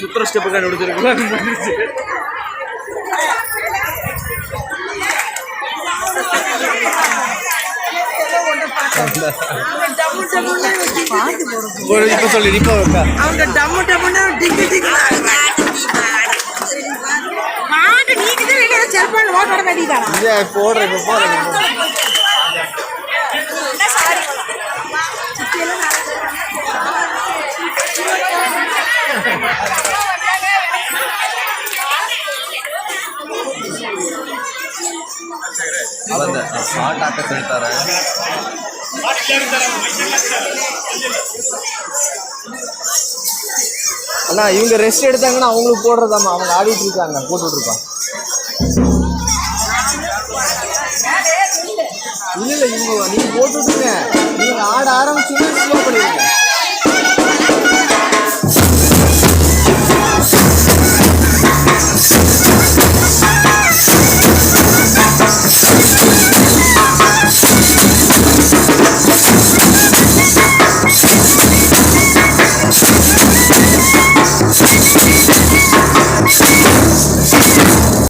சுத்திர step கண்டுபிடிச்சிருக்கு. இப்ப சொல்லி இப்ப அவங்க டம்மு டம்முன்னு டிங்கு டிங்கு மாட்டு நீக்கிட்டு வெளியே செல்போன் ஓட்டோட வேண்டியதான். இல்ல போடுறேன் இப்ப போடுறேன். பாட்டாக்க சொல்லித்தாரேன். அண்ணா இவங்க ரெஸ்ட் எடுத்தாங்கன்னா அவங்களுக்கு போடுறதாம்மா. அவங்க ஆடிட்டு இருக்காங்க, போட்டுட்டு இருப்பான். இல்ல இவங்க நீங்க போட்டுட்டுங்க. நீங்க ஆட ஆரம்பிச்சுன்னா ஸ்லோ பண்ணிடுங்க.